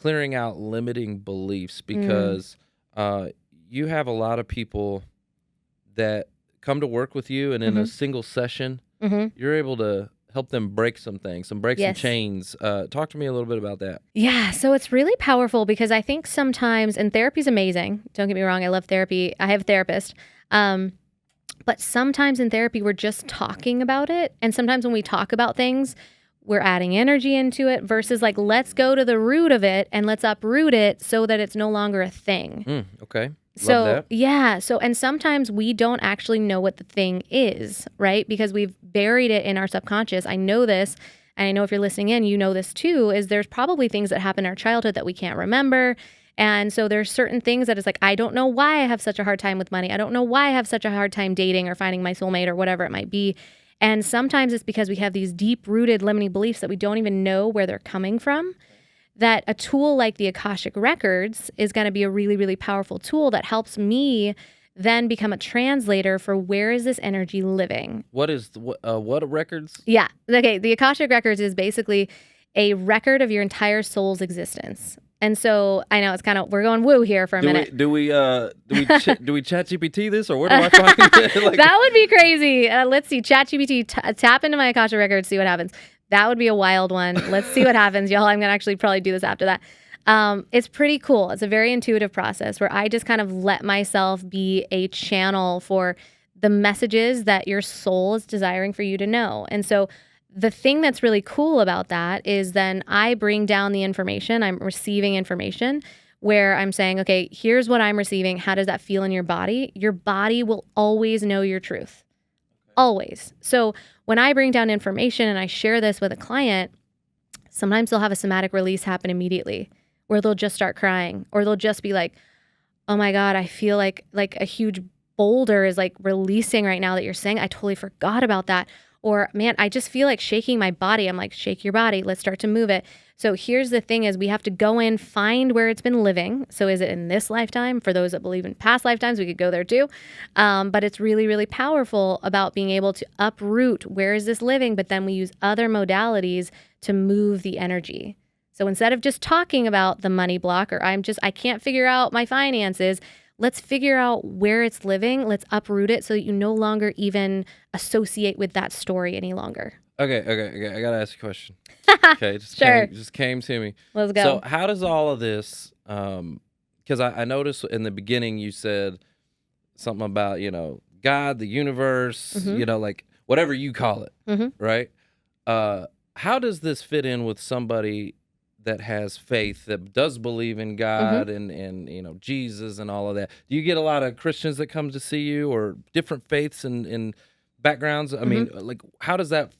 clearing out limiting beliefs, Mm. because you have a lot of people that come to work with you, and in a single session, you're able to help them break some things, break some Yes. chains. Talk to me a little bit about that. Yeah, so it's really powerful because I think sometimes, and therapy's amazing. Don't get me wrong, I love therapy. I have a therapist. But sometimes in therapy, we're just talking about it. And sometimes when we talk about things, we're adding energy into it versus like, let's go to the root of it and let's uproot it so that it's no longer a thing. Okay. So, Love that. yeah. So, and sometimes we don't actually know what the thing is, right? Because we've buried it in our subconscious. I know this. And I know if you're listening in, you know this too, is there's probably things that happen in our childhood that we can't remember. And so there's certain things that it's like, I don't know why I have such a hard time with money. I don't know why I have such a hard time dating or finding my soulmate or whatever it might be. And sometimes it's because we have these deep-rooted limiting beliefs that we don't even know where they're coming from. That a tool like the Akashic Records is going to be a really, really powerful tool that helps me then become a translator for where is this energy living. What is what records? Yeah. Okay. The Akashic Records is basically a record of your entire soul's existence. And so I know it's kind of, we're going woo here for a minute. Do we chat GPT this, or where do I find it? Like, that would be crazy. Let's see. ChatGPT, tap into my Akashic Records, see what happens. That would be a wild one. Let's see what happens, y'all. I'm going to actually probably do this after that. It's pretty cool. It's a very intuitive process where I just kind of let myself be a channel for the messages that your soul is desiring for you to know. And so the thing that's really cool about that is then I bring down the information. I'm receiving information where I'm saying, okay, here's what I'm receiving. How does that feel in your body? Your body will always know your truth. Always. So when I bring down information and I share this with a client, sometimes they'll have a somatic release happen immediately where they'll just start crying, or they'll just be like, oh my God, I feel like a huge boulder is like releasing right now that you're saying. I totally forgot about that. Or man, I just feel like shaking my body. I'm like, shake your body. Let's start to move it. So here's the thing is we have to go in, find where it's been living. So is it in this lifetime? For those that believe in past lifetimes, we could go there too. But it's really, really powerful about being able to uproot where is this living, but then we use other modalities to move the energy. So instead of just talking about the money block or I can't figure out my finances, let's figure out where it's living. Let's uproot it so that you no longer even associate with that story any longer. Okay. I got to ask you a question. Okay. Sure. Just came to me. Let's go. So how does all of this, because I noticed in the beginning you said something about, God, the universe, like whatever you call it, right? How does this fit in with somebody that has faith, that does believe in God and Jesus and all of that? Do you get a lot of Christians that come to see you, or different faiths and backgrounds? I mean, like, how does that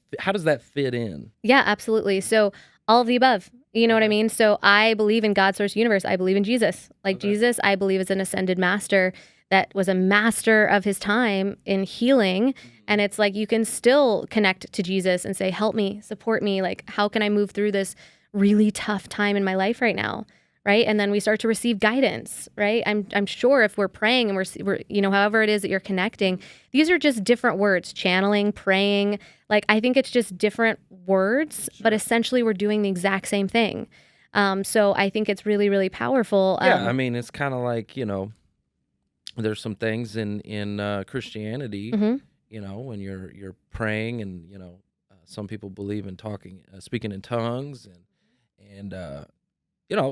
fit in? Yeah, absolutely. So all of the above. You know what I mean? So I believe in God's source universe. I believe in Jesus. Jesus, I believe is an ascended master that was a master of his time in healing. And it's like you can still connect to Jesus and say, help me, support me. Like, how can I move through this really tough time in my life right now, right? And then we start to receive guidance, right? I'm sure if we're praying and we're however it is that you're connecting, these are just different words, channeling, praying. Like, I think it's just different words, but essentially we're doing the exact same thing. So I think it's really, really powerful. Yeah, I mean, it's kind of like, there's some things in Christianity, when you're praying and, some people believe in speaking in tongues and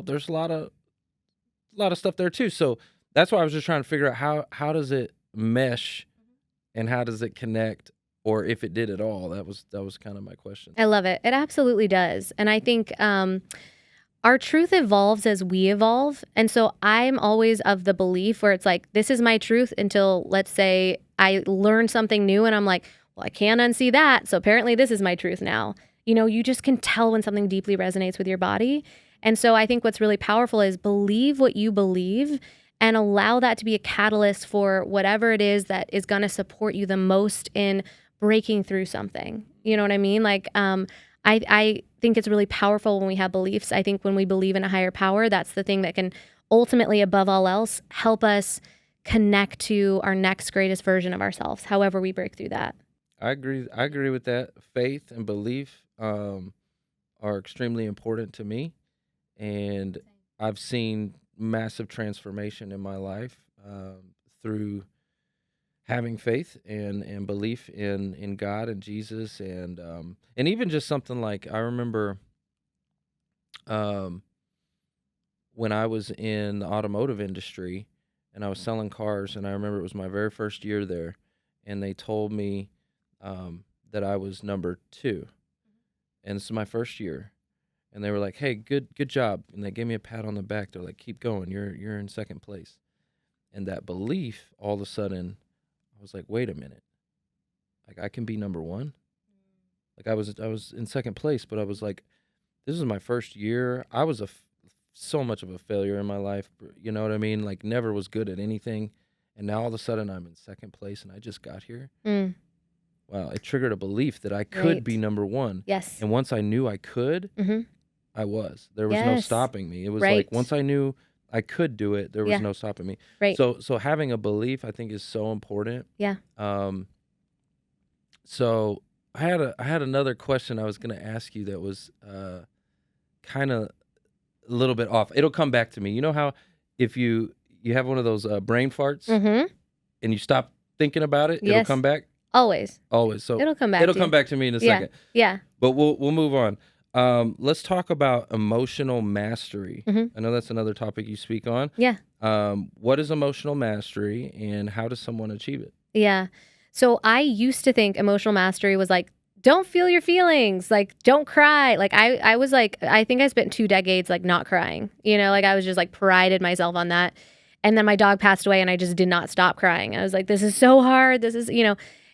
there's a lot of stuff there too. So that's why I was just trying to figure out how does it mesh and how does it connect, or if it did at all. That was kind of my question. I love it. It absolutely does. And I think our truth evolves as we evolve. And so I'm always of the belief where it's like, this is my truth until, let's say, I learn something new and I'm like, well, I can't unsee that. So apparently this is my truth now. You just can tell when something deeply resonates with your body. And so I think what's really powerful is believe what you believe and allow that to be a catalyst for whatever it is that is going to support you the most in breaking through something. You know what I mean? Like, I think it's really powerful when we have beliefs. I think when we believe in a higher power, that's the thing that can ultimately, above all else, help us connect to our next greatest version of ourselves, however we break through that. I agree with that. Faith and belief are extremely important to me. And I've seen massive transformation in my life through having faith and belief in God and Jesus, and even just something like, I remember um, when I was in the automotive industry and I was selling cars, and I remember it was my very first year there, and they told me that I was number 2, and this is my first year, and they were like, "Hey, good job," and they gave me a pat on the back. They're like, "Keep going, you're in second place," and that belief, all of a sudden, I was like, "Wait a minute, like I can be number 1." Like I was in second place, but I was like, this is my first year. I was so much of a failure in my life. You know what I mean? Like never was good at anything. And now all of a sudden I'm in second place and I just got here. Mm. Wow. It triggered a belief that I could be number 1. Yes. And once I knew I could, I was. There was no stopping me. It was like once I knew I could do it, there was no stopping me. Right. So having a belief, I think, is so important. Yeah. So I had another question I was going to ask you that was kind of a little bit off. It'll come back to me. You know how if you have one of those brain farts and you stop thinking about it, it'll come back? Always. So it'll come back. It'll come back to me in a second. Yeah. But we'll move on. Let's talk about emotional mastery. I know that's another topic you speak on. Yeah. What is emotional mastery and how does someone achieve it? Yeah. So I used to think emotional mastery was like, don't feel your feelings, like don't cry. Like I was like, I think I spent 2 decades like not crying, like I was just like prided myself on that. And then my dog passed away and I just did not stop crying. I was like, this is so hard. This is,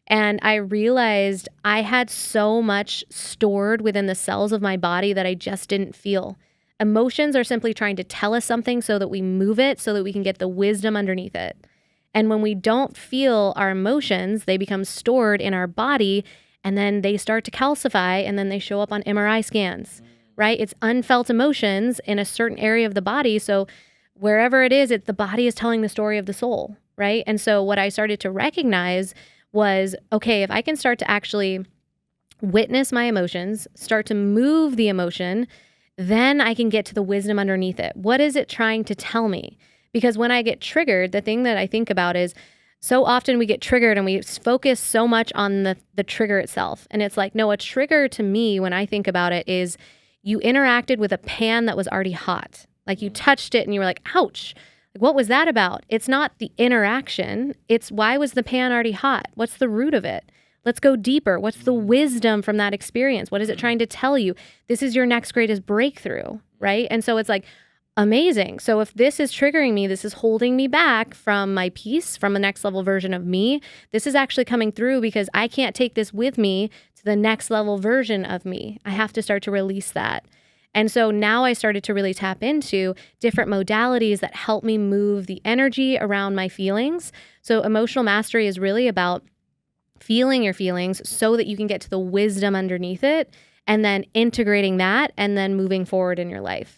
and I realized I had so much stored within the cells of my body that I just didn't feel. Emotions are simply trying to tell us something so that we move it, so that we can get the wisdom underneath it. And when we don't feel our emotions, they become stored in our body and then they start to calcify and then they show up on MRI scans, right? It's unfelt emotions in a certain area of the body. So wherever it is, the body is telling the story of the soul, right? And so what I started to recognize was, okay, if I can start to actually witness my emotions, start to move the emotion, then I can get to the wisdom underneath it. What is it trying to tell me? Because when I get triggered, the thing that I think about is so often we get triggered and we focus so much on the trigger itself. And it's like, no, a trigger to me, when I think about it, is you interacted with a pan that was already hot. Like you touched it and you were like, ouch. Like, what was that about? It's not the interaction. It's why was the pan already hot? What's the root of it? Let's go deeper. What's the wisdom from that experience? What is it trying to tell you? This is your next greatest breakthrough, right? And so it's like, amazing. So if this is triggering me, this is holding me back from my peace, from the next level version of me. This is actually coming through because I can't take this with me to the next level version of me. I have to start to release that. And so now I started to really tap into different modalities that help me move the energy around my feelings. So emotional mastery is really about feeling your feelings so that you can get to the wisdom underneath it and then integrating that and then moving forward in your life.